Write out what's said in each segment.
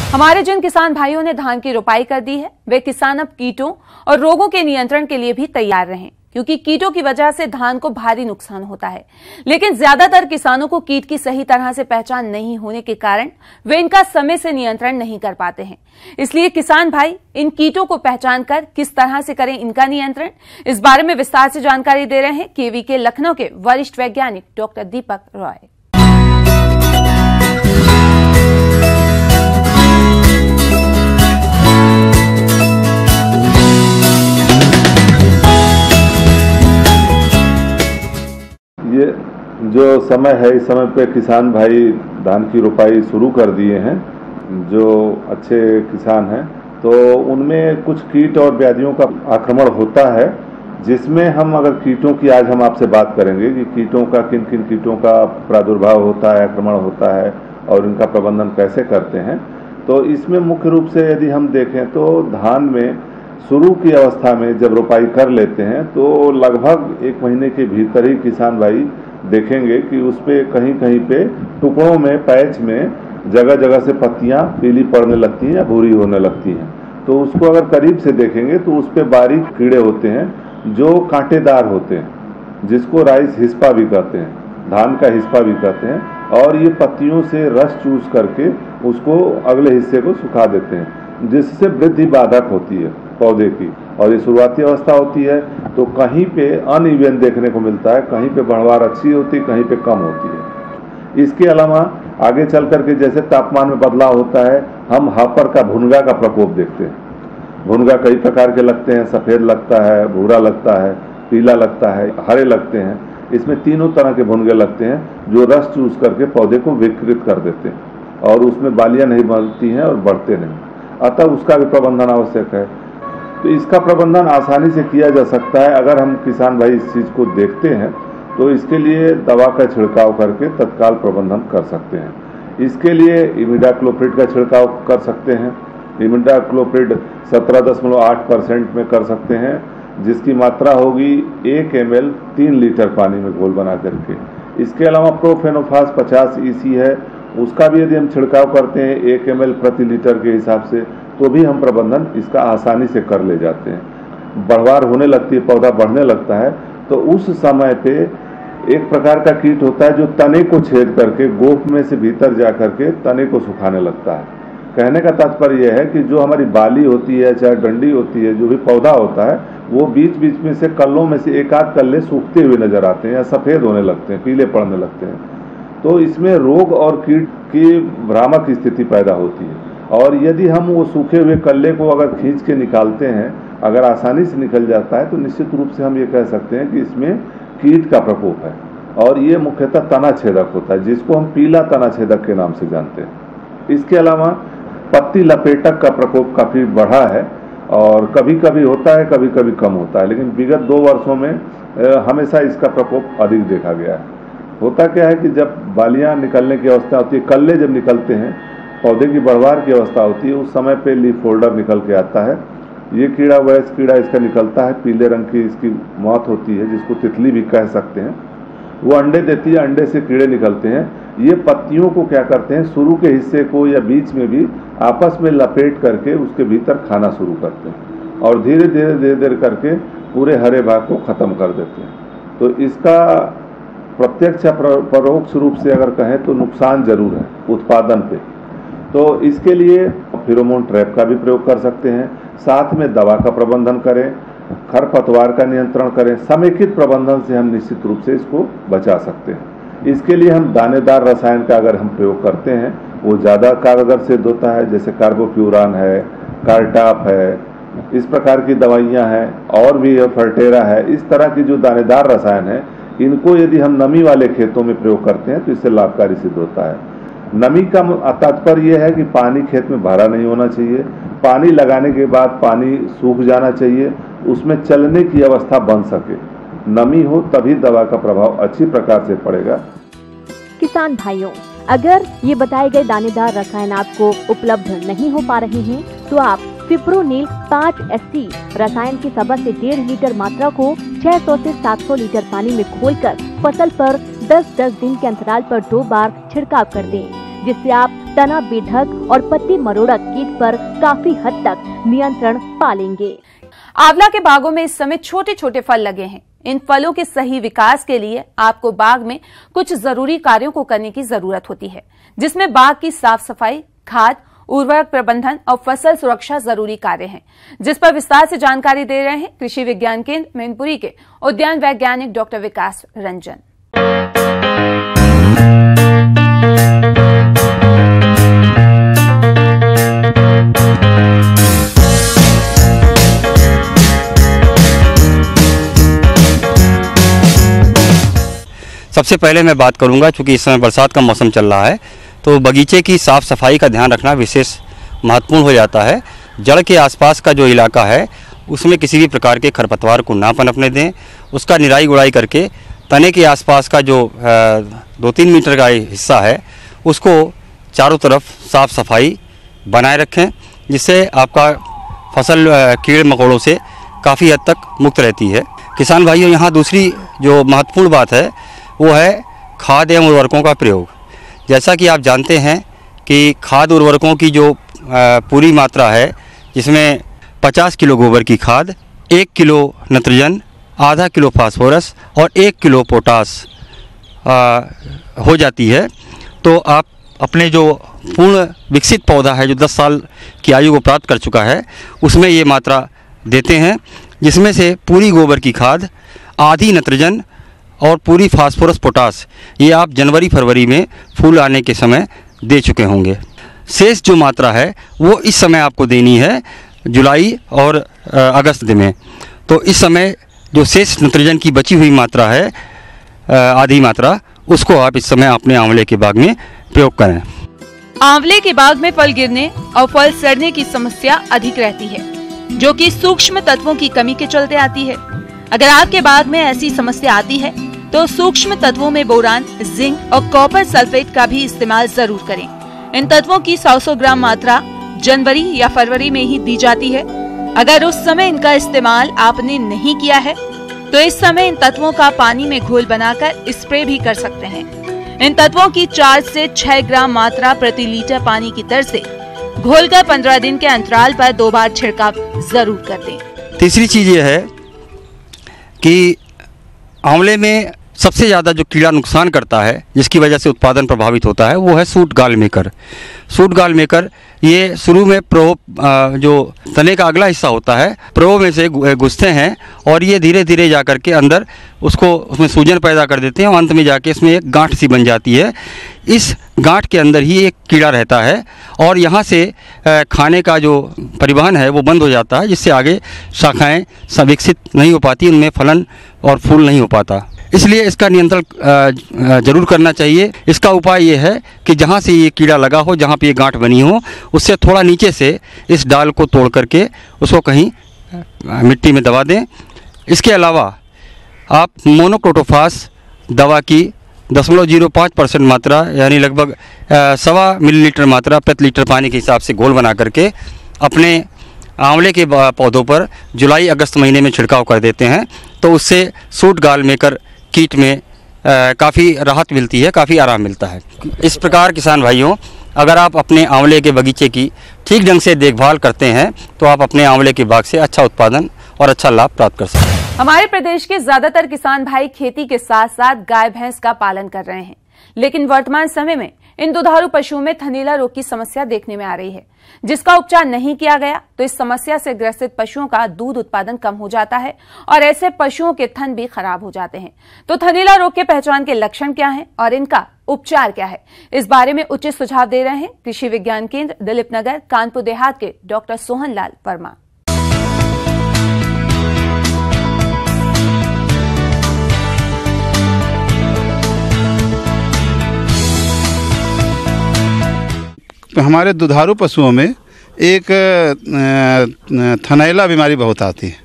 हमारे जिन किसान भाइयों ने धान की रोपाई कर दी है, वे किसान अब कीटों और रोगों के नियंत्रण के लिए भी तैयार रहें, क्योंकि कीटों की वजह से धान को भारी नुकसान होता है। लेकिन ज्यादातर किसानों को कीट की सही तरह से पहचान नहीं होने के कारण वे इनका समय से नियंत्रण नहीं कर पाते हैं। इसलिए किसान भाई इन कीटों को पहचान कर किस तरह से करें इनका नियंत्रण, इस बारे में विस्तार से जानकारी दे रहे हैं केवीके लखनऊ के वरिष्ठ वैज्ञानिक डॉक्टर दीपक रॉय। ये जो समय है, इस समय पे किसान भाई धान की रोपाई शुरू कर दिए हैं। जो अच्छे किसान हैं तो उनमें कुछ कीट और व्याधियों का आक्रमण होता है, जिसमें हम अगर कीटों की आज हम आपसे बात करेंगे कि कीटों का किन किन कीटों का प्रादुर्भाव होता है, आक्रमण होता है और इनका प्रबंधन कैसे करते हैं। तो इसमें मुख्य रूप से यदि हम देखें तो धान में शुरू की अवस्था में जब रोपाई कर लेते हैं तो लगभग 1 महीने के भीतर ही किसान भाई देखेंगे कि उस पे कहीं कहीं पे टुकड़ों में, पैच में जगह जगह से पत्तियां पीली पड़ने लगती हैं या भूरी होने लगती हैं। तो उसको अगर करीब से देखेंगे तो उस पे बारीक कीड़े होते हैं जो कांटेदार होते हैं, जिसको राइस हिस्पा भी कहते हैं, धान का हिस्पा भी कहते हैं। और ये पत्तियों से रस चूस करके उसको अगले हिस्से को सुखा देते हैं, जिससे वृद्धि बाधक होती है पौधे की। और ये शुरुआती अवस्था होती है तो कहीं पे अनइवन देखने को मिलता है, कहीं पे बढ़वार अच्छी होती है, कहीं पे कम होती है। इसके अलावा आगे चल करके जैसे तापमान में बदलाव होता है, हम हापर का भुनगा का प्रकोप देखते हैं। भुनगा कई प्रकार के लगते हैं, सफ़ेद लगता है, भूरा लगता है, पीला लगता है, हरे लगते हैं। इसमें तीनों तरह के भुनगे लगते हैं जो रस चूस करके पौधे को विकृत कर देते हैं और उसमें बालियां नहीं बनती हैं और बढ़ते नहीं। अतः उसका भी प्रबंधन आवश्यक है। तो इसका प्रबंधन आसानी से किया जा सकता है अगर हम किसान भाई इस चीज़ को देखते हैं तो इसके लिए दवा का छिड़काव करके तत्काल प्रबंधन कर सकते हैं। इसके लिए इमिडाक्लोप्रिड का छिड़काव कर सकते हैं। इमिडाक्लोप्रिड 17.8% में कर सकते हैं, जिसकी मात्रा होगी 1 ml 3 लीटर पानी में घोल बना करके। इसके अलावा प्रोफेनोफास 50 EC है, उसका भी यदि हम छिड़काव करते हैं 1 ml प्रति लीटर के हिसाब से तो भी हम प्रबंधन इसका आसानी से कर ले जाते हैं। बढ़वार होने लगती है, पौधा बढ़ने लगता है, तो उस समय पे एक प्रकार का कीट होता है जो तने को छेद करके गोफ में से भीतर जा करके तने को सुखाने लगता है। कहने का तात्पर्य यह है कि जो हमारी बाली होती है, चाहे डंडी होती है, जो भी पौधा होता है, वो बीच बीच में से कल्लों में से एक आध कल्ले सूखते हुए नजर आते हैं या सफ़ेद होने लगते हैं, पीले पड़ने लगते हैं। तो इसमें रोग और कीट की भ्रामक स्थिति पैदा होती है। और यदि हम वो सूखे हुए कल्ले को अगर खींच के निकालते हैं, अगर आसानी से निकल जाता है, तो निश्चित रूप से हम ये कह सकते हैं कि इसमें कीट का प्रकोप है। और ये मुख्यतः तना छेदक होता है, जिसको हम पीला तना छेदक के नाम से जानते हैं। इसके अलावा पत्ती लपेटक का प्रकोप काफ़ी बढ़ा है और कभी कभी होता है, कभी कभी कम होता है, लेकिन विगत 2 वर्षों में हमेशा इसका प्रकोप अधिक देखा गया है। होता क्या है कि जब बालियाँ निकलने की अवस्था होती है, कल्ले जब निकलते हैं, पौधे की बढ़वार की अवस्था होती है, उस समय पे लीफ फोल्डर निकल के आता है। ये कीड़ा वैस कीड़ा इसका निकलता है, पीले रंग की इसकी मौत होती है, जिसको तितली भी कह सकते हैं। वो अंडे देती है, अंडे से कीड़े निकलते हैं। ये पत्तियों को क्या करते हैं, शुरू के हिस्से को या बीच में भी आपस में लपेट करके उसके भीतर खाना शुरू करते हैं और धीरे धीरे करके पूरे हरे भाग को ख़त्म कर देते हैं। तो इसका प्रत्यक्ष या परोक्ष रूप से अगर कहें तो नुकसान जरूर है उत्पादन पे। तो इसके लिए फेरोमोन ट्रैप का भी प्रयोग कर सकते हैं, साथ में दवा का प्रबंधन करें, खरपतवार का नियंत्रण करें। समेकित प्रबंधन से हम निश्चित रूप से इसको बचा सकते हैं। इसके लिए हम दानेदार रसायन का अगर हम प्रयोग करते हैं वो ज़्यादा कारगर सिद्ध होता है, जैसे कार्बोफ्यूरान है, कार्टाप है, इस प्रकार की दवाइयाँ हैं, और भी फर्टेरा है। इस तरह की जो दानेदार रसायन है, इनको यदि हम नमी वाले खेतों में प्रयोग करते हैं तो इससे लाभकारी सिद्ध होता है। नमी का तात्पर्य यह है कि पानी खेत में भरा नहीं होना चाहिए, पानी लगाने के बाद पानी सूख जाना चाहिए, उसमें चलने की अवस्था बन सके। नमी हो तभी दवा का प्रभाव अच्छी प्रकार से पड़ेगा। किसान भाइयों, अगर ये बताए गए दानेदार रसायन आपको उपलब्ध नहीं हो पा रहे हैं तो आप फिप्रोनिल 5SC रसायन की 1.5 से 1.5 लीटर मात्रा को 600 से 700 लीटर पानी में घोलकर फसल पर 10-10 दिन के अंतराल पर 2 बार छिड़काव कर दें, जिससे आप तना बेढक और पत्ती मरोड़क कीट पर काफी हद तक नियंत्रण पा लेंगे। आंवला के बागों में इस समय छोटे छोटे फल लगे हैं। इन फलों के सही विकास के लिए आपको बाग में कुछ जरूरी कार्यों को करने की जरूरत होती है, जिसमें बाग की साफ सफाई, खाद, उर्वरक प्रबंधन और फसल सुरक्षा जरूरी कार्य हैं, जिस पर विस्तार से जानकारी दे रहे हैं कृषि विज्ञान केंद्र मैनपुरी के उद्यान वैज्ञानिक डॉक्टर विकास रंजन। सबसे पहले मैं बात करूंगा, चूंकि इस समय बरसात का मौसम चल रहा है तो बगीचे की साफ़ सफाई का ध्यान रखना विशेष महत्वपूर्ण हो जाता है। जड़ के आसपास का जो इलाका है उसमें किसी भी प्रकार के खरपतवार को ना पनपने दें। उसका निराई गुड़ाई करके तने के आसपास का जो 2-3 मीटर का हिस्सा है उसको चारों तरफ साफ़ सफाई बनाए रखें, जिससे आपका फसल कीड़े मकोड़ों से काफ़ी हद तक मुक्त रहती है। किसान भाइयों, यहाँ दूसरी जो महत्वपूर्ण बात है वो है खाद एवं उर्वरकों का प्रयोग। जैसा कि आप जानते हैं कि खाद उर्वरकों की जो पूरी मात्रा है, जिसमें 50 किलो गोबर की खाद, 1 किलो नाइट्रोजन, आधा किलो फास्फोरस और 1 किलो पोटास हो जाती है, तो आप अपने जो पूर्ण विकसित पौधा है जो 10 साल की आयु को प्राप्त कर चुका है उसमें ये मात्रा देते हैं, जिसमें से पूरी गोबर की खाद, आधी नाइट्रोजन और पूरी फास्फोरस पोटास ये आप जनवरी फरवरी में फूल आने के समय दे चुके होंगे। शेष जो मात्रा है वो इस समय आपको देनी है जुलाई और अगस्त में। तो इस समय जो शेष नाइट्रोजन की बची हुई मात्रा है, आधी मात्रा, उसको आप इस समय अपने आंवले के बाग में प्रयोग करें। आंवले के बाग में फल गिरने और फल सड़ने की समस्या अधिक रहती है, जो कि सूक्ष्म तत्वों की कमी के चलते आती है। अगर आपके बाग में ऐसी समस्या आती है तो सूक्ष्म तत्वों में बोरान, जिंक और कॉपर सल्फेट का भी इस्तेमाल जरूर करें। इन तत्वों की 100 ग्राम मात्रा जनवरी या फरवरी में ही दी जाती है। अगर उस समय इनका इस्तेमाल आपने नहीं किया है तो इस समय इन तत्वों का पानी में घोल बनाकर स्प्रे भी कर सकते हैं। इन तत्वों की 4 से 6 ग्राम मात्रा प्रति लीटर पानी की दर से घोलकर 15 दिन के अंतराल पर 2 बार छिड़काव जरूर कर दें। तीसरी चीज ये है कि आंवले में सबसे ज़्यादा जो कीड़ा नुकसान करता है, जिसकी वजह से उत्पादन प्रभावित होता है, वो है सूट गाल मेकर। सूट गाल मेकर ये शुरू में प्रो जो तने का अगला हिस्सा होता है, प्रो में से घुसते हैं और ये धीरे धीरे जा कर के अंदर उसमें सूजन पैदा कर देते हैं और अंत में जाके इसमें एक गांठ सी बन जाती है। इस गांठ के अंदर ही एक कीड़ा रहता है और यहाँ से खाने का जो परिवहन है वो बंद हो जाता है, जिससे आगे शाखाएँ विकसित नहीं हो पाती, उनमें फलन और फूल नहीं हो पाता। इसलिए इसका नियंत्रण जरूर करना चाहिए। इसका उपाय ये है कि जहाँ से ये कीड़ा लगा हो, जहाँ पे ये गांठ बनी हो, उससे थोड़ा नीचे से इस डाल को तोड़ करके उसको कहीं मिट्टी में दबा दें। इसके अलावा आप मोनोक्रोटोफास दवा की 0.05% मात्रा, यानी लगभग 1.25 मिलीलीटर मात्रा प्रति लीटर पानी के हिसाब से घोल बना करके अपने आंवले के पौधों पर जुलाई अगस्त महीने में छिड़काव कर देते हैं, तो उससे सूट गाल मेकर कीट में काफ़ी राहत मिलती है, काफ़ी आराम मिलता है। इस प्रकार किसान भाइयों, अगर आप अपने आंवले के बगीचे की ठीक ढंग से देखभाल करते हैं तो आप अपने आंवले के बाग से अच्छा उत्पादन और अच्छा लाभ प्राप्त कर सकते हैं। हमारे प्रदेश के ज्यादातर किसान भाई खेती के साथ साथ गाय भैंस का पालन कर रहे हैं, लेकिन वर्तमान समय में इन दुधारू पशुओं में थनैला रोग की समस्या देखने में आ रही है, जिसका उपचार नहीं किया गया तो इस समस्या से ग्रसित पशुओं का दूध उत्पादन कम हो जाता है और ऐसे पशुओं के थन भी खराब हो जाते हैं। तो थनैला रोग के पहचान के लक्षण क्या हैं और इनका उपचार क्या है, इस बारे में उचित सुझाव दे रहे हैं कृषि विज्ञान केंद्र दिलीप नगर कानपुर देहात के डॉक्टर सोहन लाल वर्मा। हमारे दुधारू पशुओं में एक थनैला बीमारी बहुत आती है।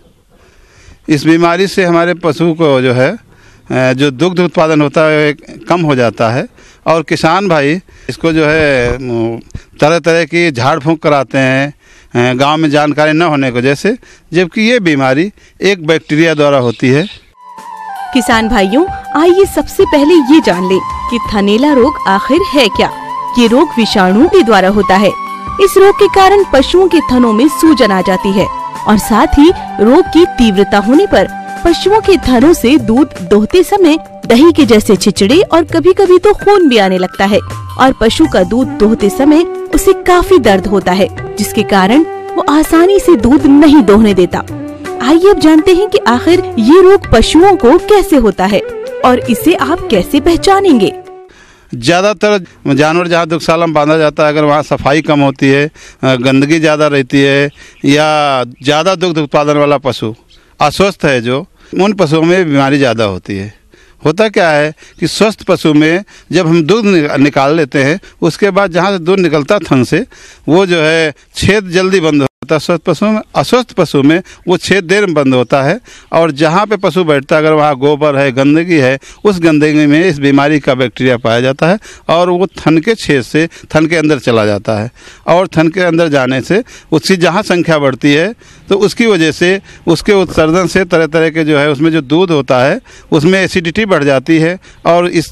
इस बीमारी से हमारे पशु को जो है जो दुग्ध उत्पादन होता है कम हो जाता है और किसान भाई इसको जो है तरह तरह की झाड़ फूंक कराते हैं गांव में जानकारी न होने की वजह से, जबकि ये बीमारी एक बैक्टीरिया द्वारा होती है। किसान भाइयों, आइए सबसे पहले ये जान लें कि थनैला रोग आखिर है क्या। ये रोग विषाणु के द्वारा होता है। इस रोग के कारण पशुओं के थनों में सूजन आ जाती है और साथ ही रोग की तीव्रता होने पर पशुओं के थनों से दूध दोहते समय दही के जैसे छिचड़े और कभी कभी तो खून भी आने लगता है और पशु का दूध दोहते समय उसे काफी दर्द होता है, जिसके कारण वो आसानी से दूध नहीं दोहने देता। आइए अब जानते हैं कि आखिर ये रोग पशुओं को कैसे होता है और इसे आप कैसे पहचानेंगे। ज़्यादातर जानवर जहाँ दुग्धशाला में बांधा जाता है, अगर वहाँ सफाई कम होती है, गंदगी ज़्यादा रहती है या ज़्यादा दुग्ध उत्पादन वाला पशु अस्वस्थ है, जो उन पशुओं में बीमारी ज़्यादा होती है। होता क्या है कि स्वस्थ पशु में जब हम दूध निकाल लेते हैं, उसके बाद जहाँ से दूध निकलता थन से, वो जो है छेद जल्दी बंद होता है स्वस्थ पशु में। अस्वस्थ पशु में वो छेद देर में बंद होता है और जहाँ पे पशु बैठता है, अगर वहाँ गोबर है, गंदगी है, उस गंदगी में इस बीमारी का बैक्टीरिया पाया जाता है और वो थन के छेद से थन के अंदर चला जाता है और थन के अंदर जाने से उसकी जहाँ संख्या बढ़ती है तो उसकी वजह से उसके उत्सर्जन से तरह तरह के जो है उसमें जो दूध होता है उसमें एसिडिटी बढ़ जाती है और इस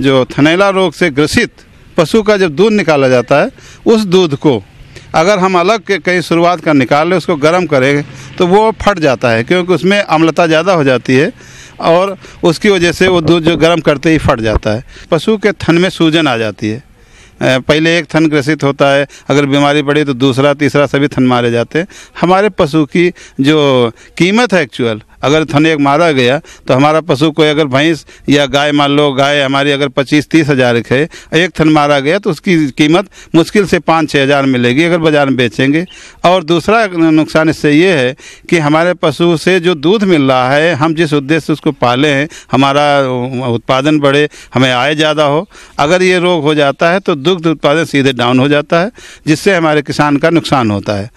जो थनैला रोग से ग्रसित पशु का जब दूध निकाला जाता है, उस दूध को अगर हम अलग के कहीं शुरुआत का निकाल लें, उसको गर्म करें तो वो फट जाता है, क्योंकि उसमें अम्लता ज़्यादा हो जाती है और उसकी वजह से वो दूध जो गर्म करते ही फट जाता है। पशु के थन में सूजन आ जाती है। पहले एक थन ग्रसित होता है, अगर बीमारी बढ़ी तो दूसरा तीसरा सभी थन मारे जाते हैं। हमारे पशु की जो कीमत है एक्चुअल, अगर थन एक मारा गया तो हमारा पशु कोई अगर भैंस या गाय, मान लो गाय हमारी अगर 25-30 हज़ार है, एक थन मारा गया तो उसकी कीमत मुश्किल से 5-6 हज़ार मिलेगी अगर बाज़ार में बेचेंगे। और दूसरा नुकसान इससे ये है कि हमारे पशु से जो दूध मिल रहा है, हम जिस उद्देश्य से उसको पाले हैं, हमारा उत्पादन बढ़े, हमें आय ज़्यादा हो, अगर ये रोग हो जाता है तो दुग्ध उत्पादन सीधे डाउन हो जाता है, जिससे हमारे किसान का नुकसान होता है।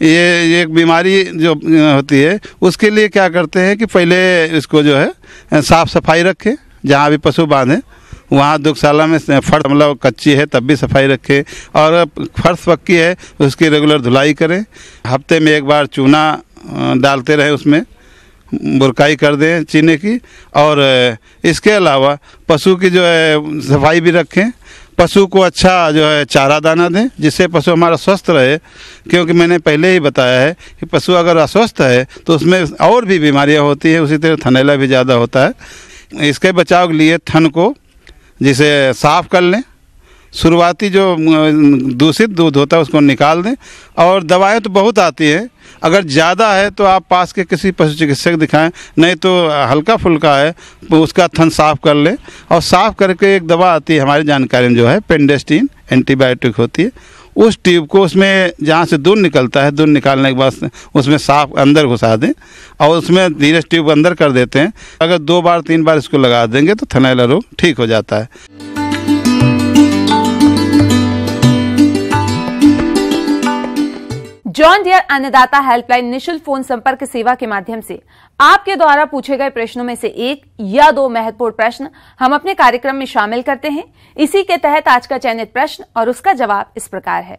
ये एक बीमारी जो होती है उसके लिए क्या करते हैं कि पहले इसको जो है साफ़ सफाई रखें, जहाँ भी पशु बांधें वहाँ दुग्धशाला में फर्श मतलब कच्ची है तब भी सफाई रखें और फर्श पक्की है उसकी रेगुलर धुलाई करें। हफ्ते में एक बार चूना डालते रहें, उसमें बुरकाई कर दें चीने की। और इसके अलावा पशु की जो है सफाई भी रखें, पशु को अच्छा जो है चारा दाना दें जिससे पशु हमारा स्वस्थ रहे, क्योंकि मैंने पहले ही बताया है कि पशु अगर अस्वस्थ है तो उसमें और भी बीमारियां होती है, उसी तरह थनैला भी ज़्यादा होता है। इसके बचाव के लिए थन को जिसे साफ़ कर लें, शुरुआती जो दूषित दूध होता है उसको निकाल दें। और दवाएं तो बहुत आती है, अगर ज़्यादा है तो आप पास के किसी पशु चिकित्सक दिखाएं, नहीं तो हल्का फुल्का है तो उसका थन साफ़ कर लें। और साफ़ करके एक दवा आती है हमारी जानकारी में जो है पेंडेस्टीन एंटीबायोटिक होती है, उस ट्यूब को उसमें जहाँ से दूध निकलता है, दूध निकालने के बाद उसमें साफ अंदर घुसा दें और उसमें धीरे ट्यूब अंदर कर देते हैं। अगर 2-3 बार इसको लगा देंगे तो थनैला रोग ठीक हो जाता है। जॉन डियर अन्नदाता हेल्पलाइन निःशुल्क फोन संपर्क सेवा के माध्यम से आपके द्वारा पूछे गए प्रश्नों में से 1 या 2 महत्वपूर्ण प्रश्न हम अपने कार्यक्रम में शामिल करते हैं। इसी के तहत आज का चयनित प्रश्न और उसका जवाब इस प्रकार है।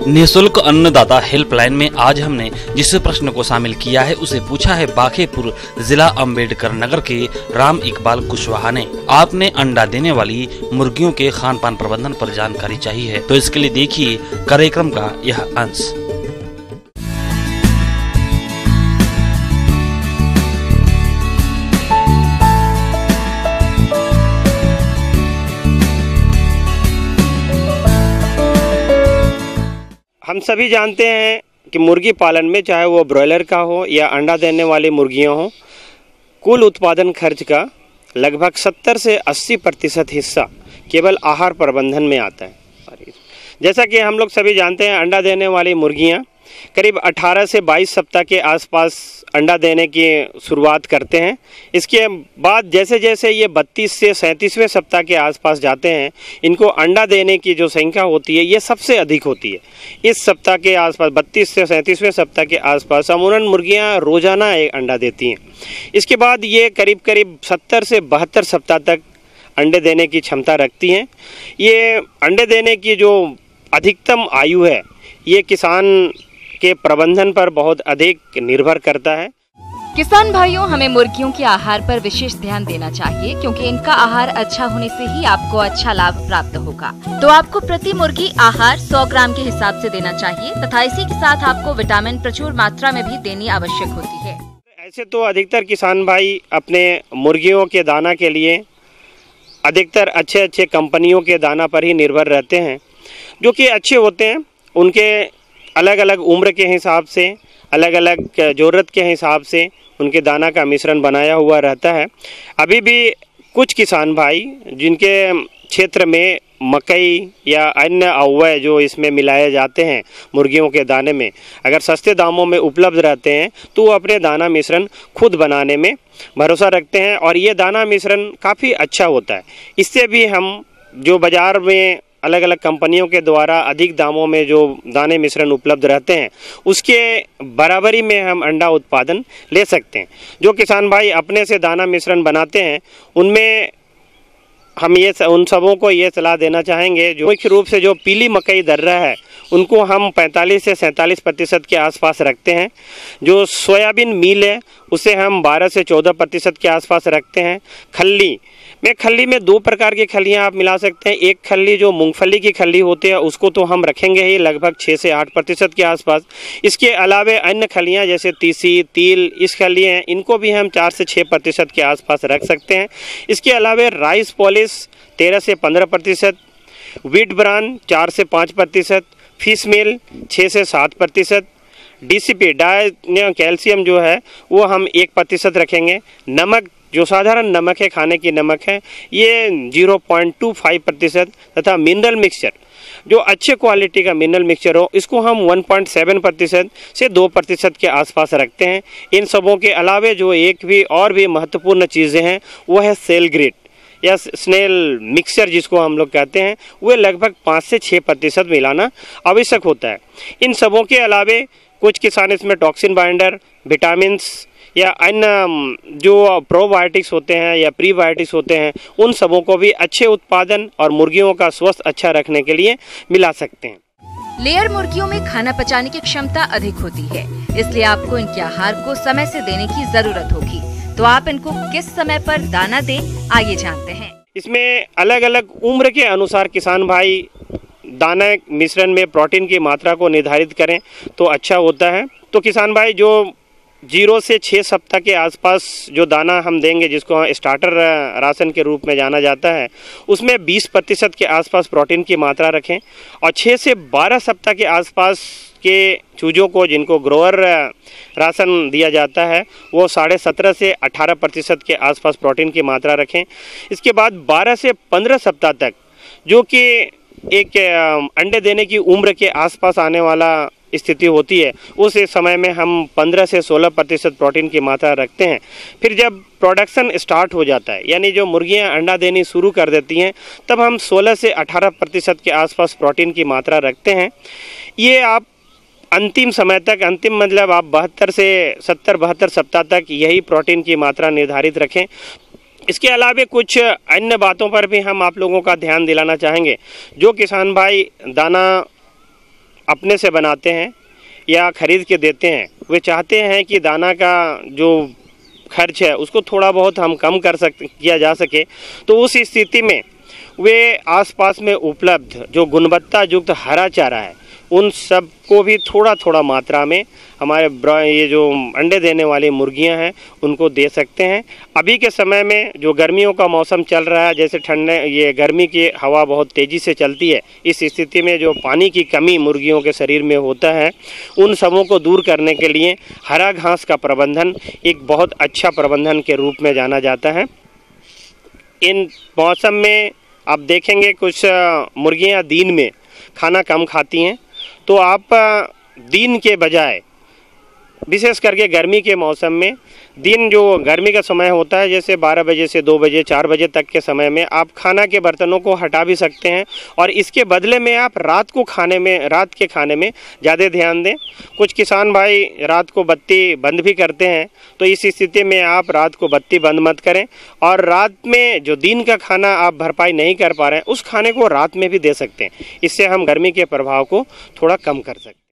निःशुल्क अन्नदाता हेल्पलाइन में आज हमने जिस प्रश्न को शामिल किया है उसे पूछा है बांकेपुर जिला अम्बेडकर नगर के राम इकबाल कुशवाहा ने। आपने अंडा देने वाली मुर्गियों के खान पान प्रबंधन पर जानकारी चाहिए है, तो इसके लिए देखिए कार्यक्रम का यह अंश। हम सभी जानते हैं कि मुर्गी पालन में चाहे वो ब्रॉयलर का हो या अंडा देने वाली मुर्गियां हो, कुल उत्पादन खर्च का लगभग 70 से 80% हिस्सा केवल आहार प्रबंधन में आता है। जैसा कि हम लोग सभी जानते हैं, अंडा देने वाली मुर्गियां करीब 18 से 22 सप्ताह के आसपास अंडा देने की शुरुआत करते हैं। इसके बाद जैसे जैसे ये 32 से 37वें सप्ताह के आसपास जाते हैं, इनको अंडा देने की जो संख्या होती है ये सबसे अधिक होती है। इस सप्ताह के आसपास 32 से 37वें सप्ताह के आसपास अमूमन मुर्गियां रोजाना एक अंडा देती हैं। इसके बाद ये करीब करीब 70 से 72 सप्ताह तक अंडे देने की क्षमता रखती हैं। ये अंडे देने की जो अधिकतम आयु है ये किसान के प्रबंधन पर बहुत अधिक निर्भर करता है। किसान भाइयों, हमें मुर्गियों के आहार पर विशेष ध्यान देना चाहिए क्योंकि इनका आहार अच्छा होने से ही आपको अच्छा लाभ प्राप्त होगा। तो आपको प्रति मुर्गी आहार 100 ग्राम के हिसाब से देना चाहिए तथा इसी के साथ आपको विटामिन प्रचुर मात्रा में भी देनी आवश्यक होती है। ऐसे तो अधिकतर किसान भाई अपने मुर्गियों के दाना के लिए अधिकतर अच्छे कंपनियों के दाना पर ही निर्भर रहते हैं, जो कि अच्छे होते हैं। उनके अलग अलग उम्र के हिसाब से, अलग अलग ज़रूरत के हिसाब से उनके दाना का मिश्रण बनाया हुआ रहता है। अभी भी कुछ किसान भाई जिनके क्षेत्र में मकई या अन्य अवयव जो इसमें मिलाए जाते हैं मुर्गियों के दाने में, अगर सस्ते दामों में उपलब्ध रहते हैं तो वो अपने दाना मिश्रण खुद बनाने में भरोसा रखते हैं और ये दाना मिश्रण काफ़ी अच्छा होता है। इससे भी हम जो बाज़ार में अलग अलग कंपनियों के द्वारा अधिक दामों में जो दाने मिश्रण उपलब्ध रहते हैं उसके बराबरी में हम अंडा उत्पादन ले सकते हैं। जो किसान भाई अपने से दाना मिश्रण बनाते हैं उनमें हम उन सबों को ये सलाह देना चाहेंगे जो मुख्य रूप से जो पीली मकई दर्रा है उनको हम 45 से 47% के आसपास रखते हैं। जो सोयाबीन मील है उसे हम 12 से 14% के आसपास रखते हैं। खल्ली में 2 प्रकार की खल्लियाँ आप मिला सकते हैं। एक खल्ली जो मूंगफली की खल्ली होती है उसको तो हम रखेंगे ही लगभग 6 से 8% के आसपास। इसके अलावे अन्य खल्लियाँ जैसे तीसी, तिल, इस खल्ली हैं इनको भी हम 4 से 6% के आसपास रख सकते हैं। इसके अलावे राइस पॉलिश 13 से 15%, व्हीट ब्रान 4 से 5%, फिश मील 6 से 7%, DCP डाई कैल्शियम जो है वो हम 1% रखेंगे। नमक जो साधारण नमक है, खाने की नमक है, ये 0.25% तथा मिनरल मिक्सचर जो अच्छे क्वालिटी का मिनरल मिक्सचर हो इसको हम 1.7% से 2% के आसपास रखते हैं। इन सबों के अलावे जो एक भी और भी महत्वपूर्ण चीज़ें हैं वो है सेल ग्रेट या स्नेल मिक्सचर जिसको हम लोग कहते हैं, वो लगभग 5 से 6% मिलाना आवश्यक होता है। इन सबों के अलावे कुछ किसान इसमें टॉक्सिन बाइंडर, विटामिन्स या अन्य जो प्रोबायोटिक्स होते हैं या प्रीबायोटिक्स होते हैं उन सबों को भी अच्छे उत्पादन और मुर्गियों का स्वास्थ्य अच्छा रखने के लिए मिला सकते हैं। लेयर मुर्गियों में खाना पचाने की क्षमता अधिक होती है, इसलिए आपको इनके आहार को समय से देने की जरूरत होगी। तो आप इनको किस समय पर दाना दें, आइए जानते हैं। इसमें अलग अलग उम्र के अनुसार किसान भाई दाना मिश्रण में प्रोटीन की मात्रा को निर्धारित करें तो अच्छा होता है। तो किसान भाई जो 0 से 6 सप्ताह के आसपास जो दाना हम देंगे जिसको स्टार्टर राशन के रूप में जाना जाता है उसमें 20% के आसपास प्रोटीन की मात्रा रखें और 6 से 12 सप्ताह के आसपास के चूजों को जिनको ग्रोअर राशन दिया जाता है वो 17.5 से 18% के आसपास प्रोटीन की मात्रा रखें। इसके बाद 12 से 15 सप्ताह तक जो कि एक अंडे देने की उम्र के आसपास आने वाला स्थिति होती है उस समय में हम 15 से 16% प्रोटीन की मात्रा रखते हैं। फिर जब प्रोडक्शन स्टार्ट हो जाता है यानी जो मुर्गियां अंडा देनी शुरू कर देती हैं तब हम 16 से 18% के आसपास प्रोटीन की मात्रा रखते हैं। ये आप अंतिम समय तक, अंतिम मतलब आप 72 से 72 सप्ताह तक यही प्रोटीन की मात्रा निर्धारित रखें। इसके अलावा कुछ अन्य बातों पर भी हम आप लोगों का ध्यान दिलाना चाहेंगे। जो किसान भाई दाना अपने से बनाते हैं या खरीद के देते हैं वे चाहते हैं कि दाना का जो खर्च है उसको थोड़ा बहुत हम कम किया जा सके, तो उस स्थिति में वे आसपास में उपलब्ध जो गुणवत्ता युक्त हरा चारा है उन सब को भी थोड़ा थोड़ा मात्रा में हमारे ये जो अंडे देने वाली मुर्गियां हैं उनको दे सकते हैं। अभी के समय में जो गर्मियों का मौसम चल रहा है, जैसे ये गर्मी की हवा बहुत तेज़ी से चलती है, इस स्थिति में जो पानी की कमी मुर्गियों के शरीर में होता है उन सबों को दूर करने के लिए हरा घास का प्रबंधन एक बहुत अच्छा प्रबंधन के रूप में जाना जाता है। इन मौसम में आप देखेंगे कुछ मुर्गियाँ दिन में खाना कम खाती हैं, तो आप दिन के बजाय विशेष करके गर्मी के मौसम में दिन जो गर्मी का समय होता है जैसे 12 बजे से 2 बजे 4 बजे तक के समय में आप खाना के बर्तनों को हटा भी सकते हैं और इसके बदले में आप रात के खाने में ज़्यादा ध्यान दें। कुछ किसान भाई रात को बत्ती बंद भी करते हैं, तो इस स्थिति में आप रात को बत्ती बंद मत करें और रात में जो दिन का खाना आप भरपाई नहीं कर पा रहे हैं उस खाने को रात में भी दे सकते हैं। इससे हम गर्मी के प्रभाव को थोड़ा कम कर सकते हैं।